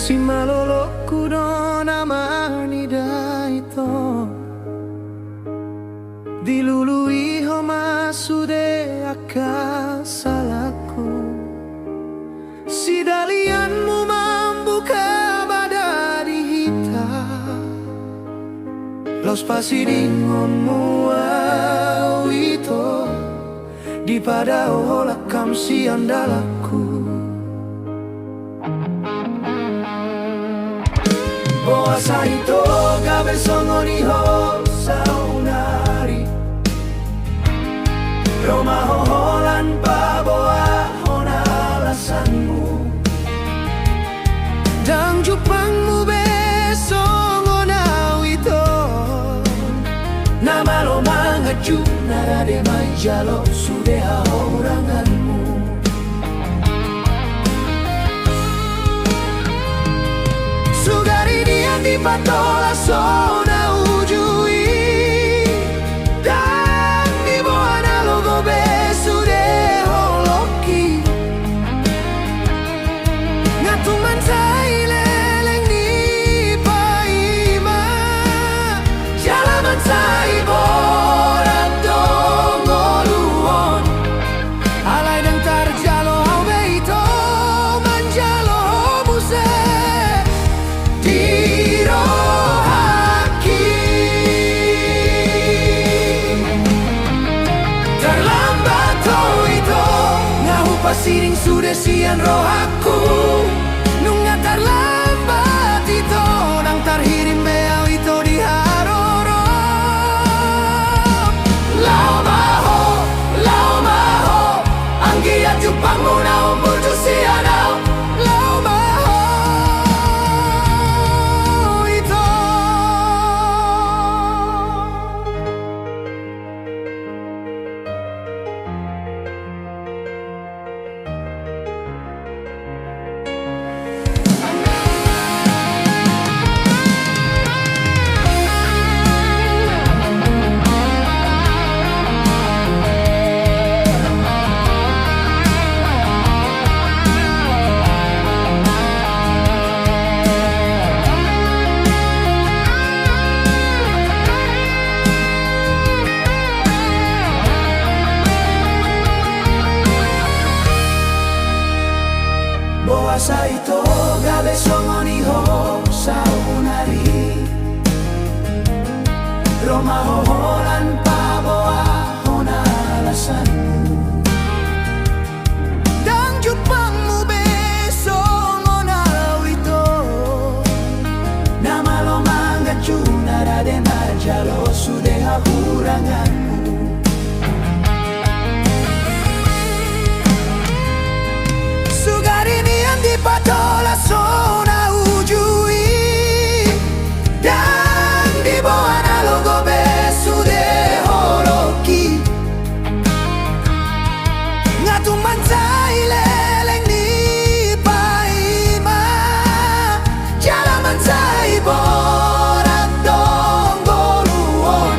Si maloloku no namani daito dilului homa sude akasalaku. Si dalianmu membuka badari hitam, los pasiringonmu awito di pada olakam si andalaku. Boa saito gabe songo ni ho saunari Roma hoholan pa boa hona alasanmu Dang jupangmu be songo na wito Nama lo mangaju narade manjalo sudeha oranganmu. Di patola sona ujui dan di buana logo besu de holoki ngatuman sai leleng ni paima jalaman sai borat dongoluon alai dang tarjalo au beito manjalo muse di pasiring sudah sian rohaku nunga terlambat itu nang terhirim beau itu di haroro lau maho anggiat jupangmu na umpur jusianau lau maho itu. Boa saito gabe songo ni ho saunari Roma hoholan pa boa hona alasanmu Dang jupangmu be songo na wito Nama lo manggacu narade najalo sudeha huranganmu. Di patola sona ujui dan di buana logo besu de holoki ngatuman sai leleng ni paima jalaman sai borat donggoluon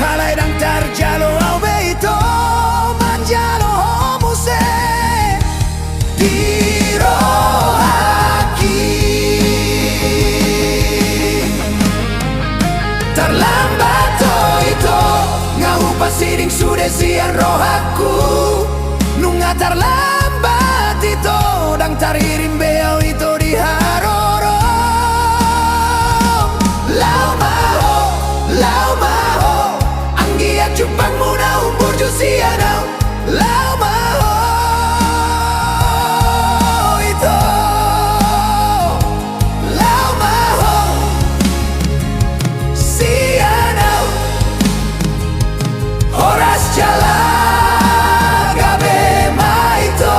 halai dang tarjalo au beito manjalo homuse di terlambat itu ngau pasiring sudah sian rohaku nunga terlambat itu dang taririm beau itu di haroro lau maho anggiat jupangmu na umpur jusianau lau maho itu lau maho horas jala gabe maito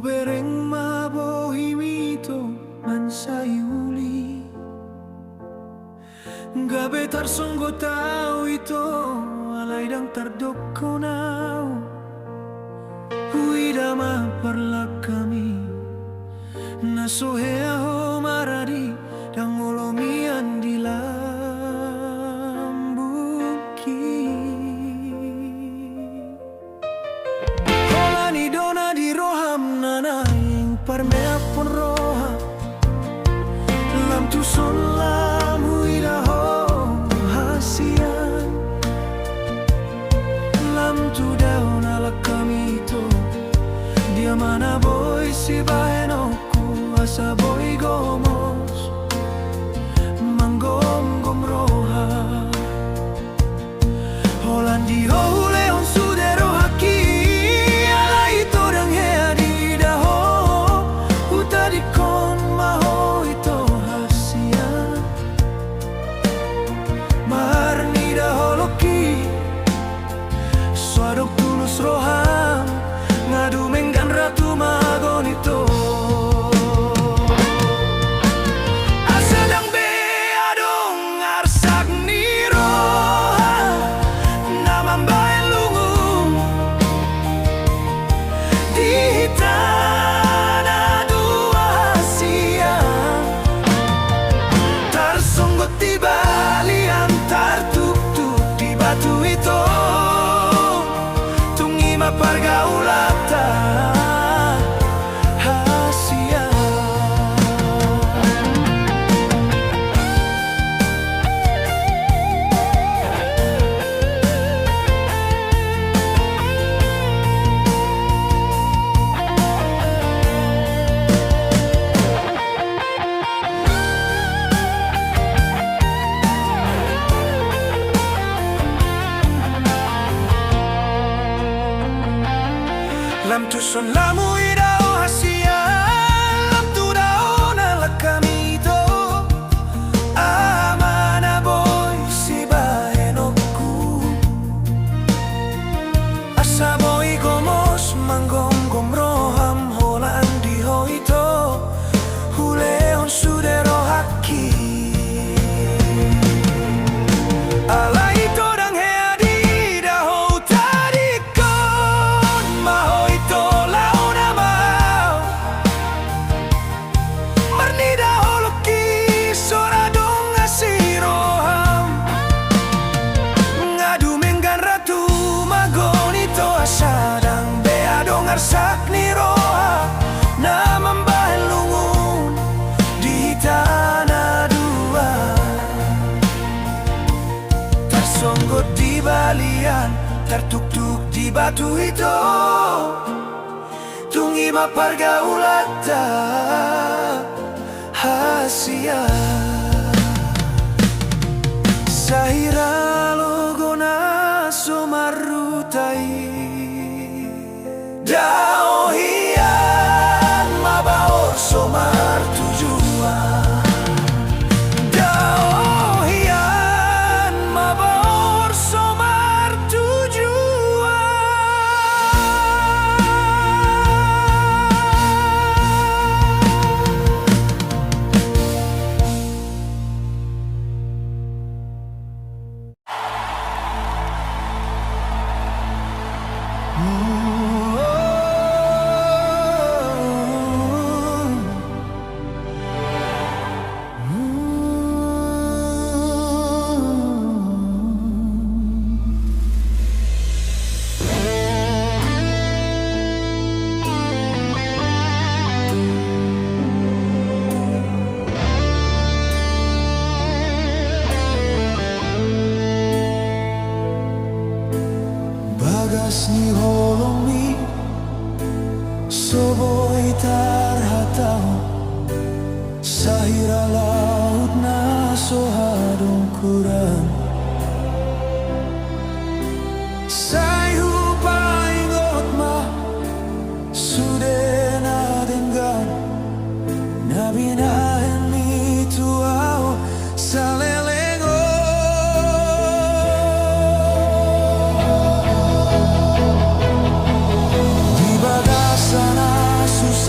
bereng mabohimito man sa iuli. Gabi tarsong tao ito, alay dang tardok ko now. Huwida maparlak kami, nasuhea ho maradi, dang olomian di lambuki. Holani dona di roham nanaing parmea pon roha. Lam tu son lam huida ho hasian. Lam tu daun ala kami to, dia mana boy si bahenoku asa boy gomos manggom roha. Holandi ho leon sudero haki, ala ito dang hea di daho, utadi kon maho ito hasia. Marni daho loki, suadok tulus roham, ngadu menggan ratu magon itu. Asadang be adong arsak ni roha, namambae lungum di tanah dua siang. Tarsonggot di balian, tartuk-tuk di batu itu, tungi mapargaulata hasia. Lam tu son lamu idao hasia, lam tu dao na lakamito. Amana boy si baenoku, asa boy gomos manggom roham. Holandi ho ito, huleon sudero haki. Ala ito dang hea di daho tadi kon maho ito launa mau. Marni daho loki sora dong ngasih roham, ngadu menggan ratu magon ito asadang bea dong arsak ni roha, namambahan lungun di tanah dua. Tarsonggot di balian, tertuk-tuk di batu itu, tungi mapargaulata hasia. Sahira logona somarutai, dao hian mabaor somar tujuan. Dao hian mabaor somar tujuan. Bagas ni holomi, soboy tarhatau, sahira laut na sohadong kurang. Sayhu paingot ma, sudena denggan, nabinahen mi tuau salelengo. Di bagasan asus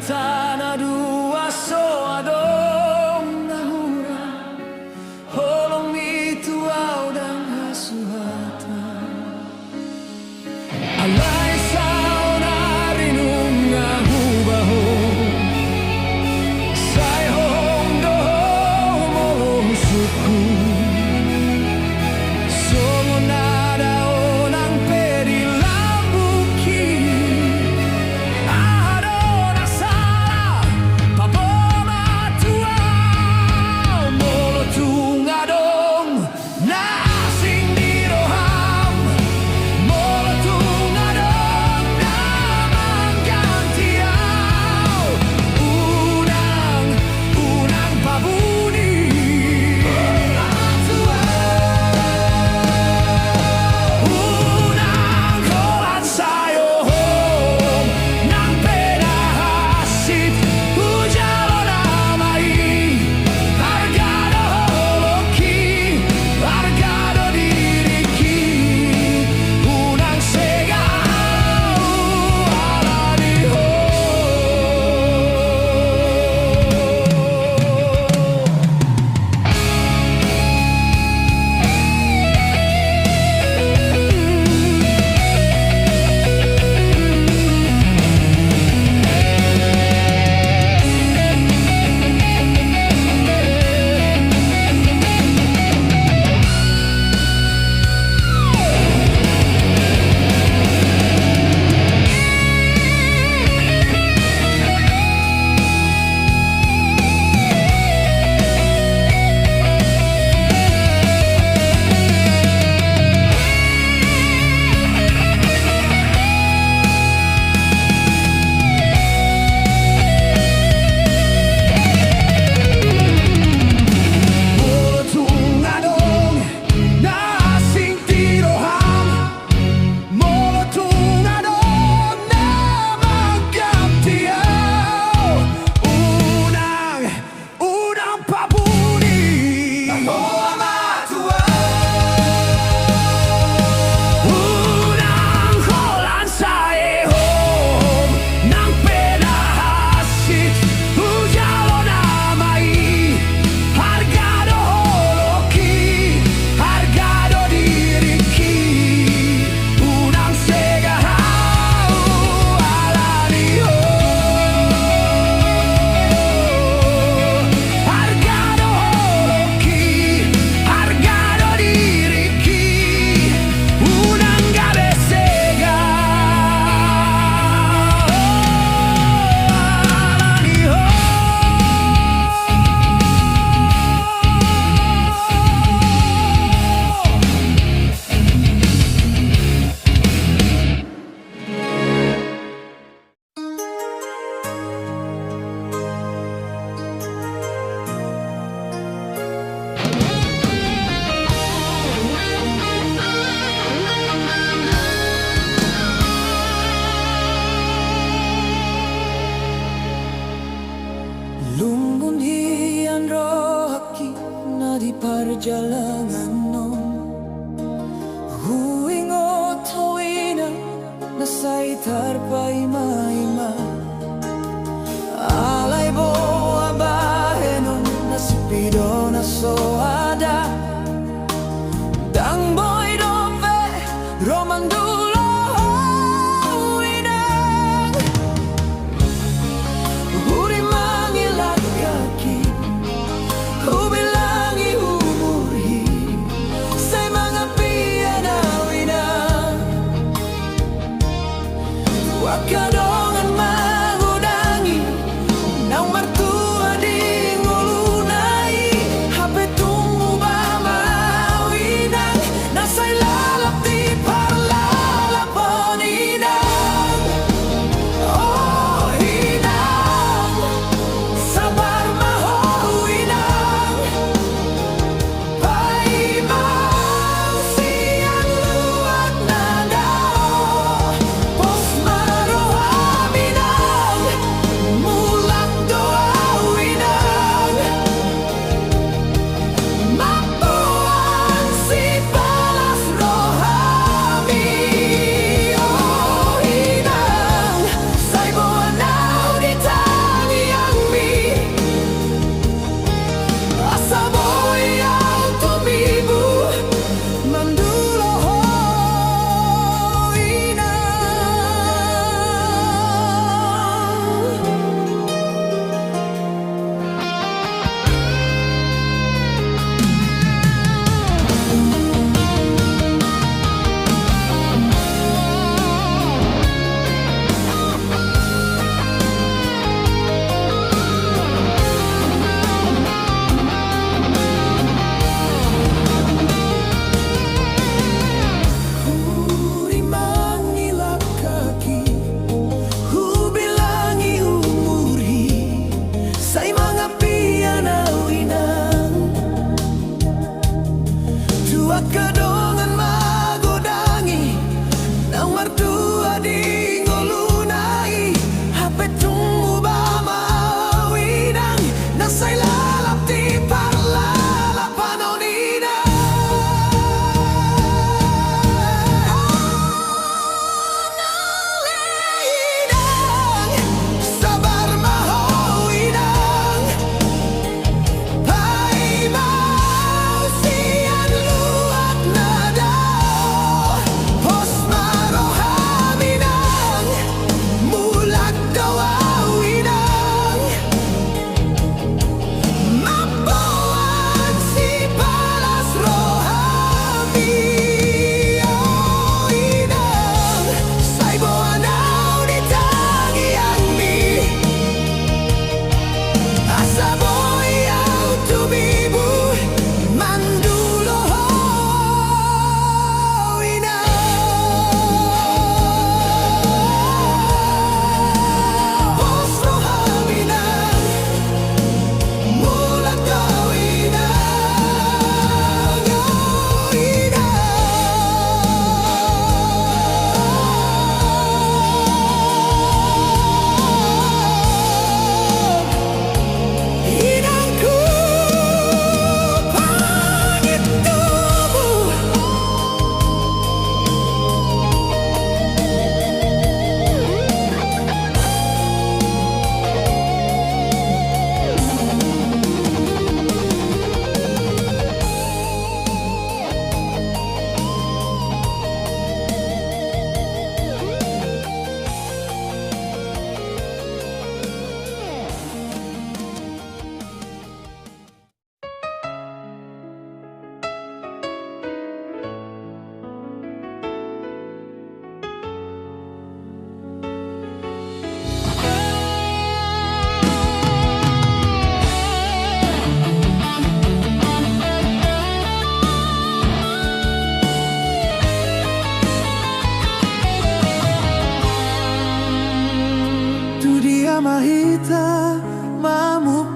tanah dua soadong nahura holong itu audang hasuhata alai sauna rinung ngahubaho sai hong doho molong suku songo nada onang peri lambuki adona sala paboma tua molo tunga dong nasing diroham molo tunga dong namang gantiau unang pabuni unang kolan sayo hom nang pedahasit ujalo namai hargado holoki hargado diriki unang segau alani ho Molo tunga dong nasing tiroham molo tunga dong namang gantiau unang pabuni Moa matua unang kolan sae hom nang pedahasit ujalo namai hargado holoki hargado diriki unang segahau alani ho hargado holoki hargado diriki unang gabe segahau alani ho Lumbun hian rohaki na di perjalanan non huingo tawina na sai tarpa ima alai boa bahenon na sipido na soada dang boy dove romandulo inang Uri mangilat kaki Ubilangi umurhi Sa mga piyanawina Wakadongan magudangi Nang martua di ngulunay Hape tungo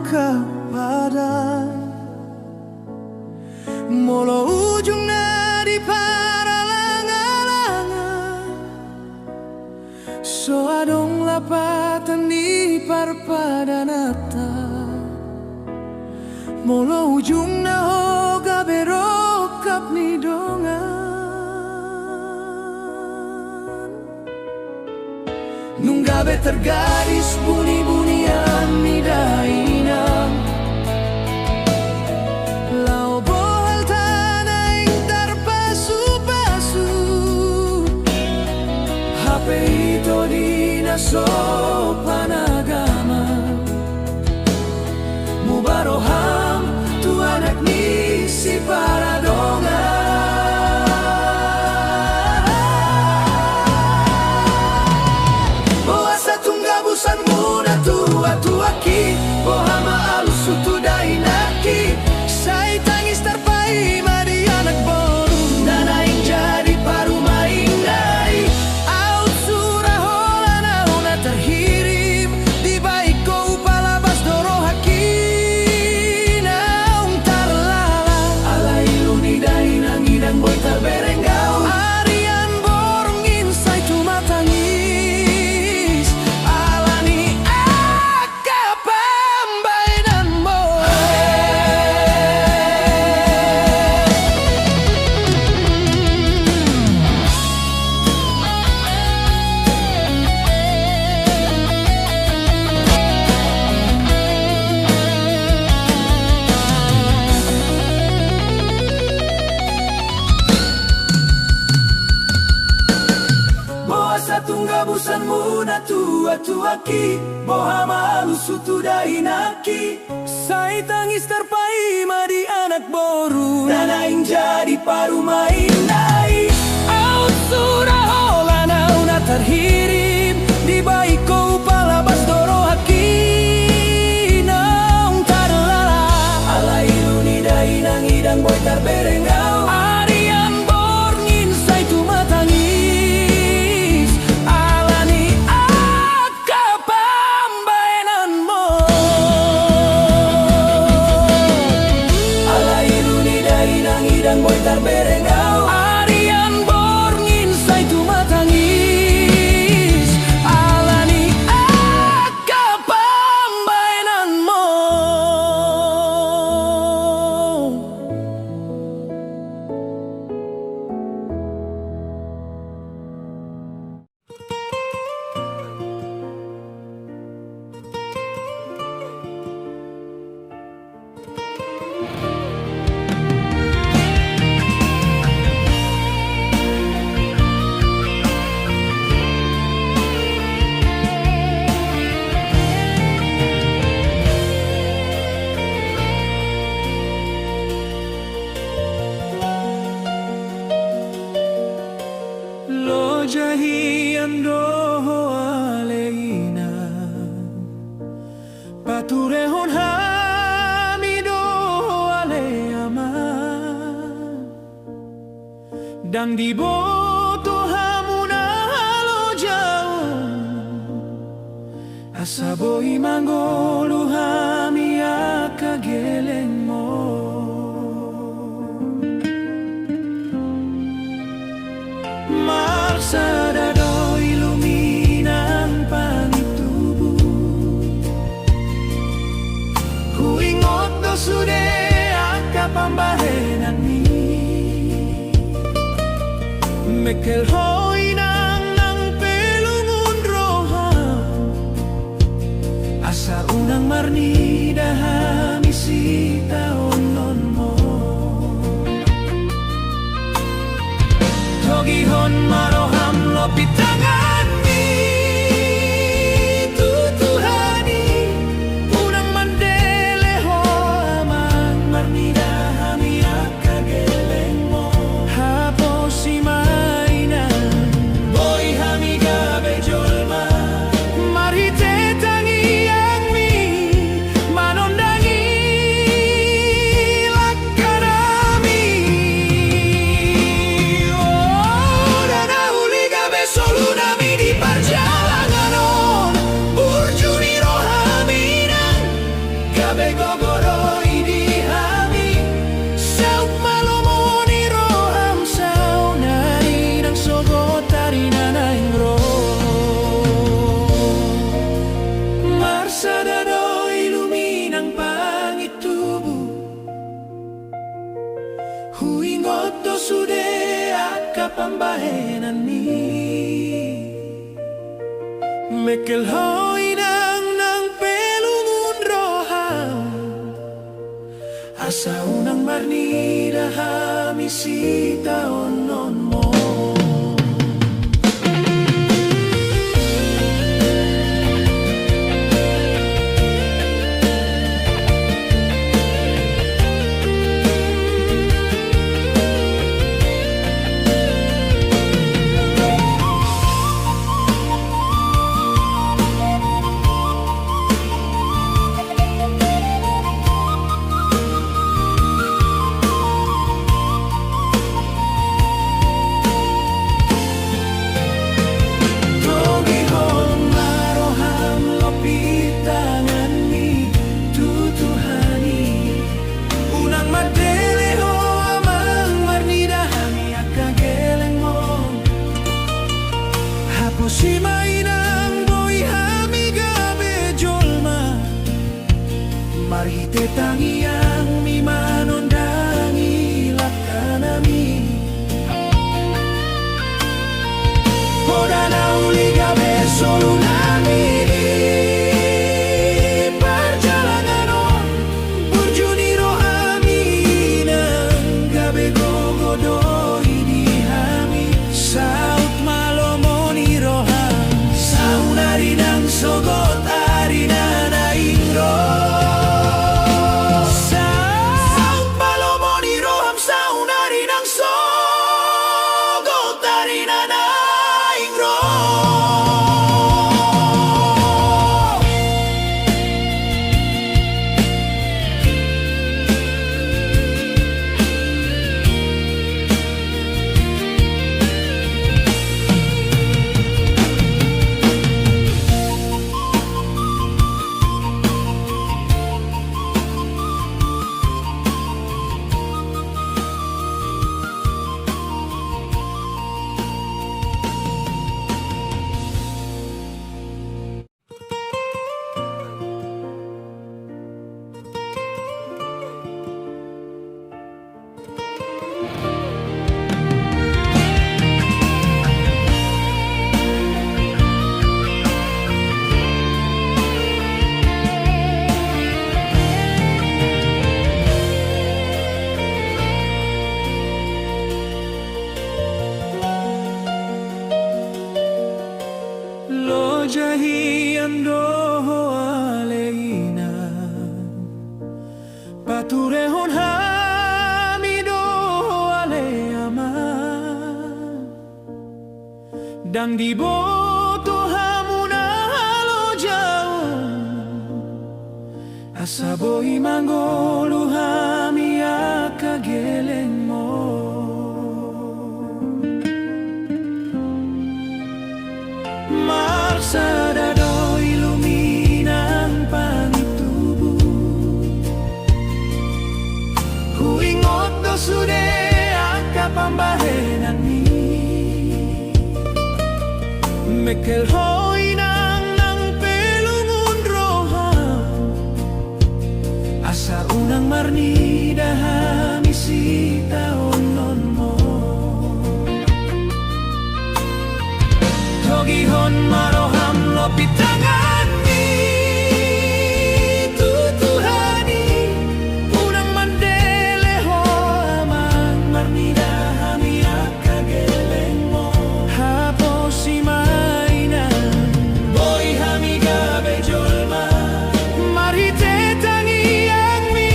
kepada molo ujung di para langa-langa so adong lapatan di parpadanata molo ujung na hoga berokap ni dongan nung gabe tergaris bunyi-bunyian ni dainang lau bohal tanah ing terpasu-pasu HP itu di nasopan agama mubaroham tu anak ni si paradonga boa satungga busan muna tua ki bohama alus sutu dainaki sai tangis terpai mari anak boru nanaing jadi paru main dai out surah hola nauna terhirim di baik kau palabas doro haki naung tarlala alai luni dainang idang boy terberengau arian borong insai cuma tangis alani akapambainan mo boa satungga busan muna tua ki bohama alus sutu dainaki sai tangis terpai madi anak boru nanaing jadi paru main dai out surah hola nauna terhirim di baik kau palabas doro haki naung tarlala alai luni dainang idang boy terberengau arian borngin sai tu matangis alani akapambainan mo alai luni dainang idang boy terberengau arian borngin sai tu matangis alani akapambainan mo lo jahian doho aleina paturehon hami doho aleama dang di boto hamuna halo jauh asaboi manggolu hami akageleng mo marsada do iluminan pangitubu ku ingot do sude akapambahenan ni mekel hoi nang pelungun roham asa unang marni dahami sita onon mo Togihon maroham lopit tangan mi tutuhani unang mandele ho amang marnida hami akageleng mo hapo si mainan boy hami gabe jolma marite tangi yang mi manondangi gabe gogoro idi hami saut malomoni roham sau nari nang sogo tari nanaing ro marsadado iluminang pangitubu huingot do sude akapambahenan ni mekel hoinang nang pelungun roham asa unang marnida hamisita onon mo si mainang boy hami gabe jolma marite tangiang mi manondangi lakanami podana uli gabe solunami perjalanan on burjuni rohami nang gabe gogodo ini hami saut malomoni roham saunari nang sogot ari nanaing ro saut malomoni roham saunari nang sogot ari nanaing ro lo jahian doho aleina paturehon hami doho aleama dang di boto hamuna halo jauh asaboi manggolu hami akageleng mo marsadado iluminang pangitubu huingot do sude akapambahenan ni mekel hoinang nang pelungun roham asa unang marnida hamisita onon mo Togihon maroham lopit tangan mi tutuhani unang mandele ho amang marnida hami akageleng mo hapo si mainan boy hami gabe jolma marite tangiang mi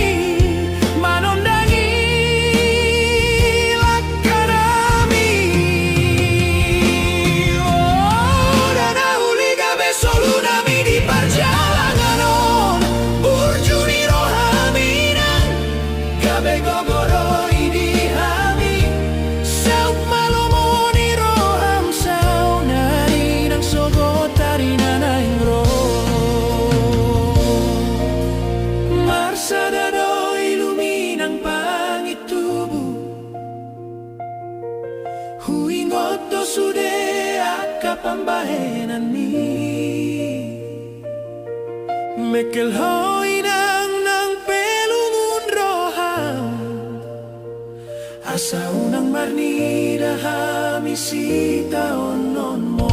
bahenan ni Mekel hoinang ng pelungun roham Asa unang marnida hamisita onon mo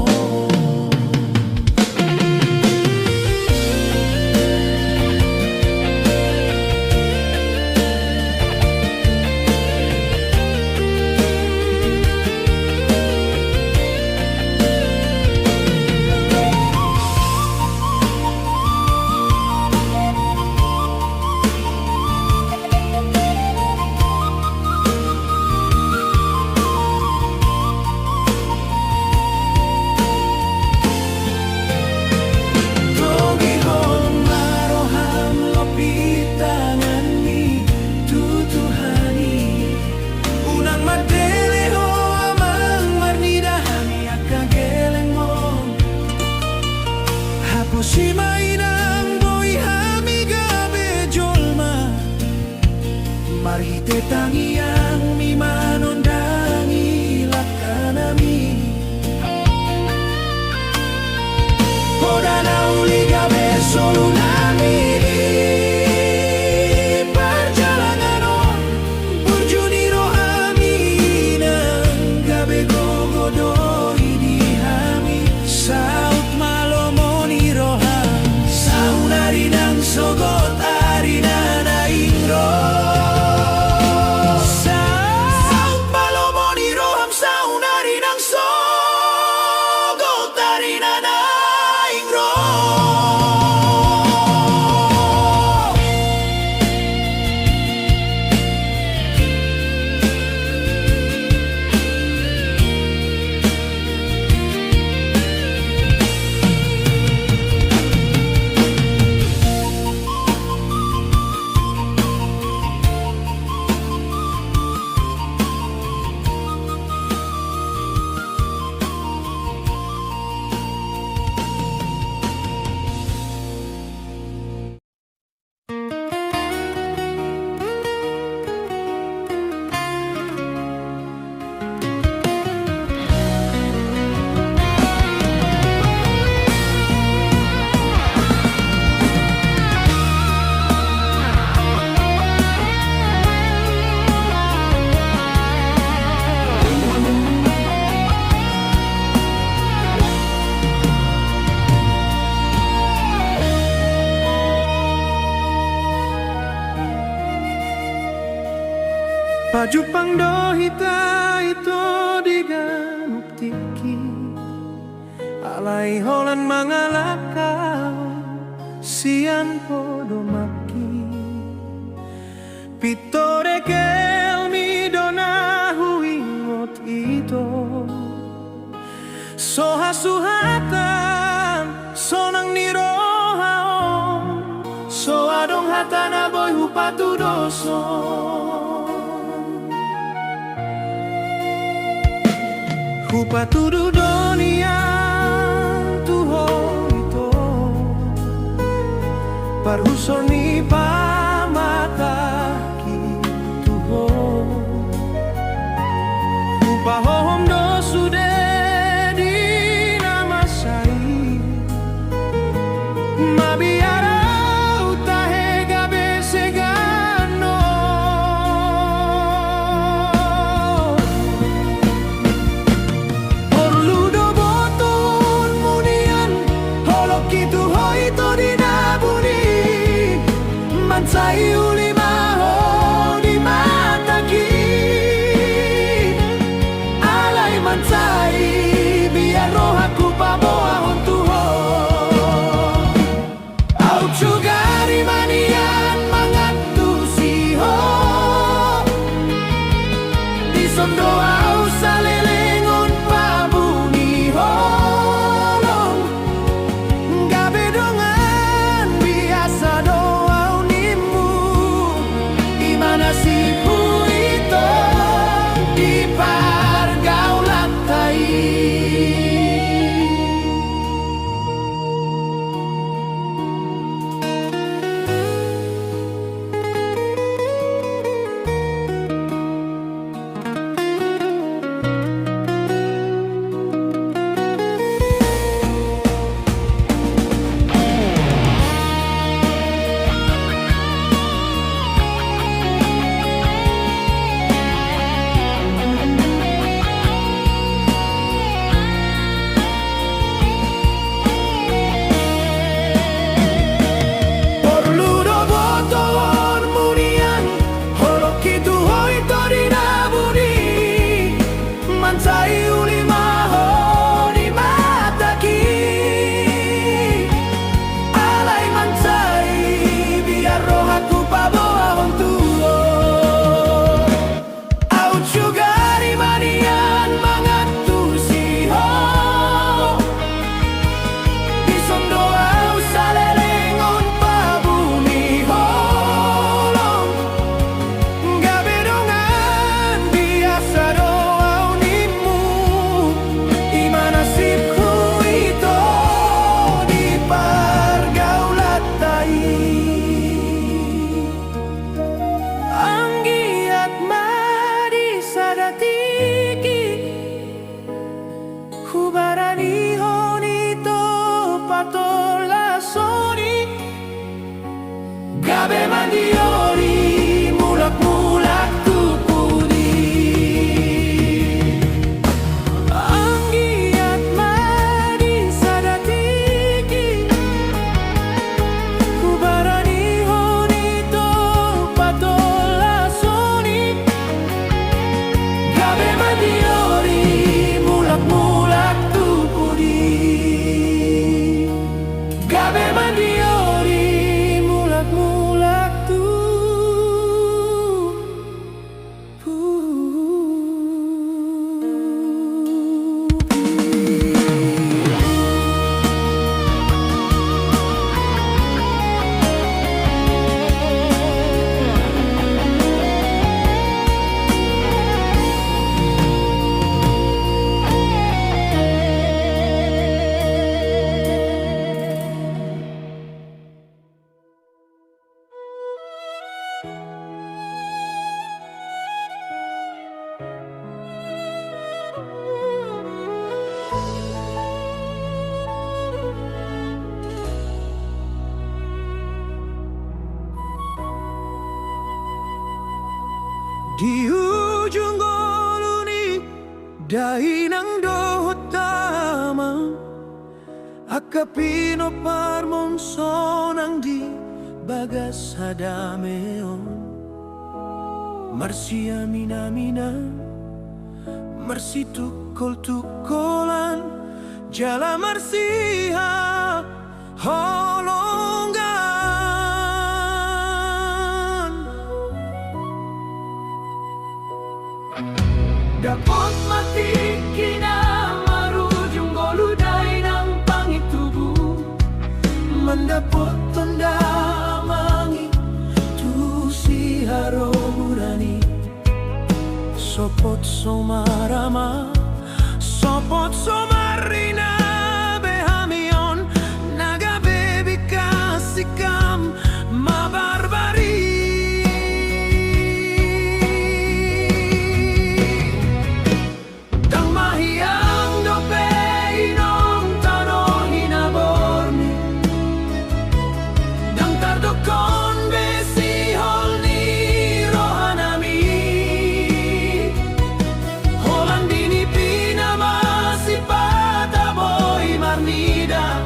Si mainang boy hamiga bejolma Marite tangiang mi manondangi lakanami Podana uliga besolunami Perjalanan on burjuniro aminang gabe gogodoi di hami Saut malomoni roham Saunari nang sogot arina na ingro Saut malomoni roham Saunari nang sogot arina na ingro Pajupang dohita ito diganuk tiki Alay holan mga lakaw Siyan podo maki Pitore kel mi dona huingot ito Sohasuhatan sonang nirohaon So adong hatana boy hupatu doson Hupatudu dunia tuho ito Parhusor ni pamataki tuho Hupahohom do sude di namasai Mabiara utahe gabe segano Mansai ulimaho di mataki Alay mansai biar rohaku paboahon tuho Au cugari manian mangantusiho Di sondoa usalelengon pabuniho Gabe dongan biasa doa unimu Di ujung goluni dainang dohot tamang akapino parmon sonang di bagas hadameon. Marsia mina marsi tukol-tukolan jala marsiha holonggan. Dapat mati kina marujung goluday ng pangitubo, mandapot tanda mangi tu si haromurani. Sopot somarama, sopot somarina behamion, naga baby kasikam mabarbari. Dang mahiyang dope inong tano hinabormi, dang tardokon besi holni rohanami. Holandini pinamasi pataboy marnida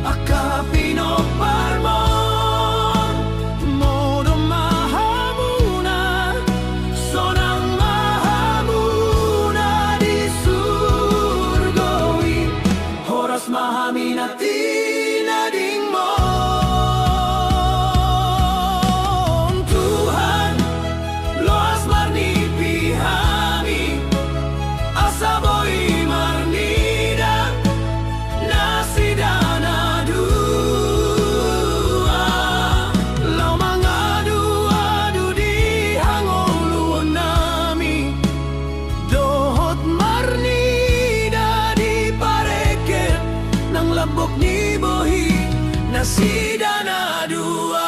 akapino parmon modo mahamuna sonang mahamuna di surgoi horas mahaminati nading mo. Tuhan loas marni pihami asaboy marnida nasidana dua lau mangadu-adu di hangoluan nami dohot marnida di pareket nang labok ni bohi nasidana dua.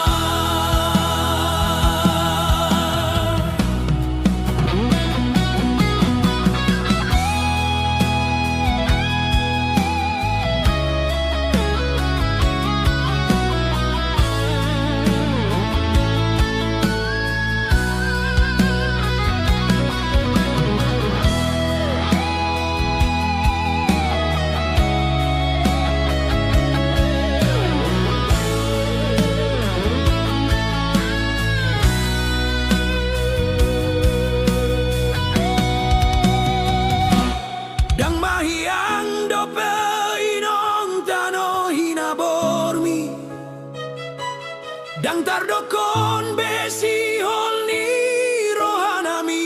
Dang mahiyang dope inong tano hinabormi, dang tardokon besi holni rohanami.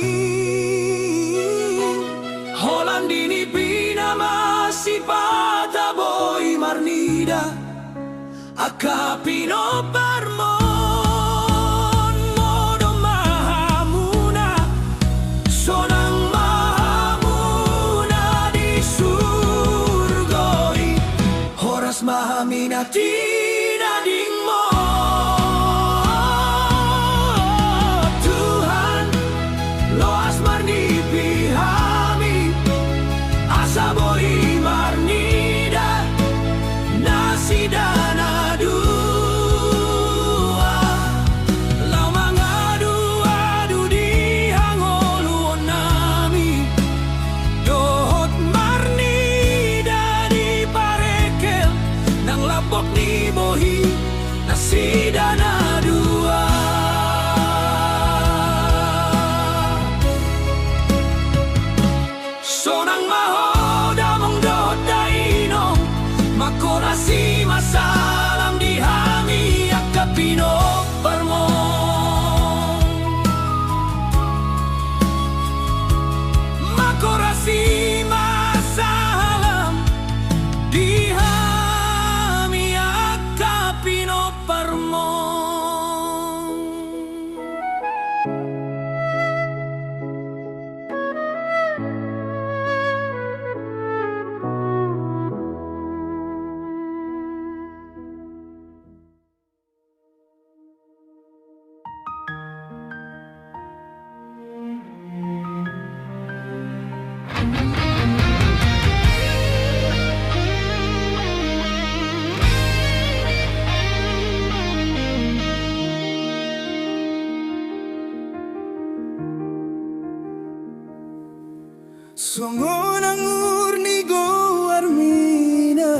Holandini pinamasi pataboy marnida akapino parmon modo mahamuna sonang mahamuna di surgoi horas mahaminati nading mo. Tuhan loas marni pihami asaboy marnida nasidana dua lau mangadu-adu di hangoluan nami dohot marnida di parekel nang labok ni Songon anggur ni go armina,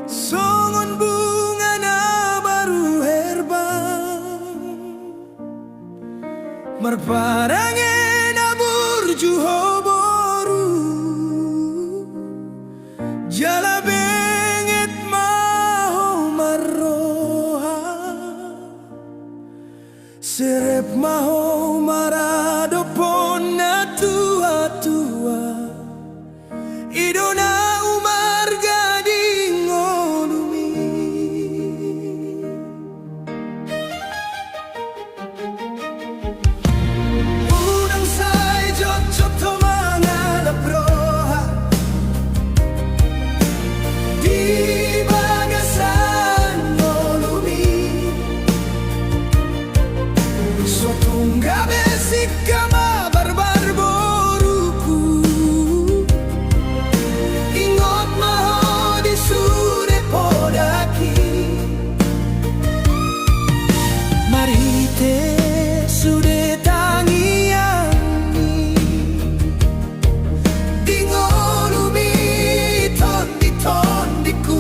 songon bunga na baru herba, marparange na burju hoboru, jala benget maho marroha, serep maho marado pon na tua-tua, idona umar gading olumi. Unang say jot-jot to mga labroha, di bagasan olumi. So tungga besik kama barbar boruku, ingot maho di sure podaki. Marite sude tangiangi, dingolumi tondi-tondiku.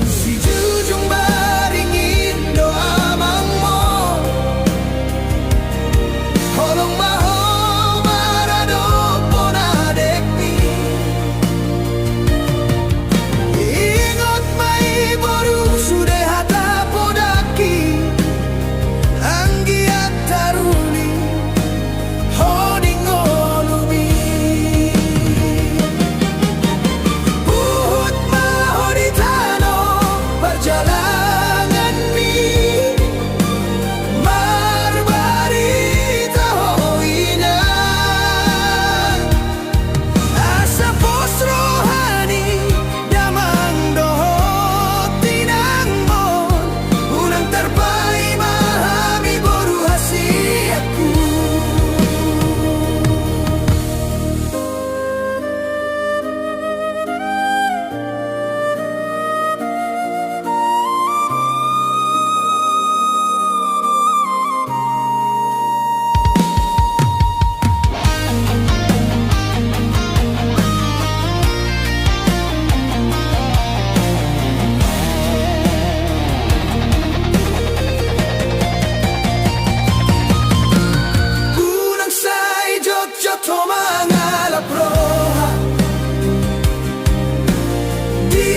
Si jujung baringin doa mangmo, holong maho marado ponadekni. Ingot mai boru sude hata podaki, anggiat taruni hoding olumi. Buhut maho di tano perjalanan mi, marbarita hoina. Asa pos rohani damang dohot tinangmon, unang terpai mahami boru hasiatku. Unang say jot-jot to mga labroha, di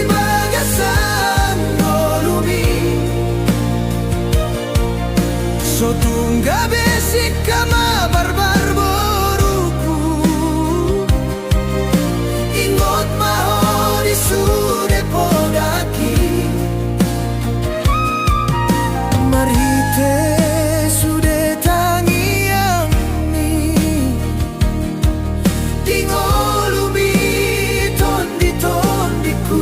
bagasan olumi. So tungga besik kama barbar boruku, ingot maho di sure podaki. Marite sude tangiangi, dingolumi tondi-tondiku.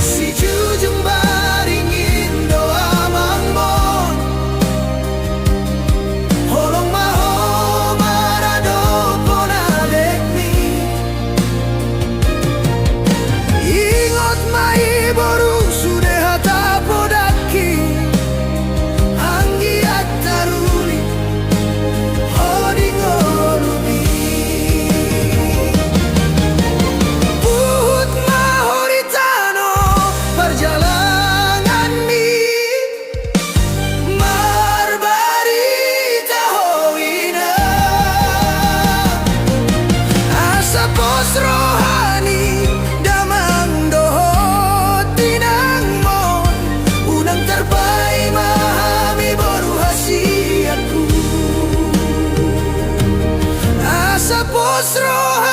Si jujung baringin doa mangmon, holong maho marado ponadekni. Ingot mai boru sude hata podaki, anggiat taruni hoding olumi. Buhut maho di tano perjalanan mi, marbarita hoina. Asa pos rohani damang dohot tinangmon, unang terbai mahami boru hasiatku. Asa pos rohani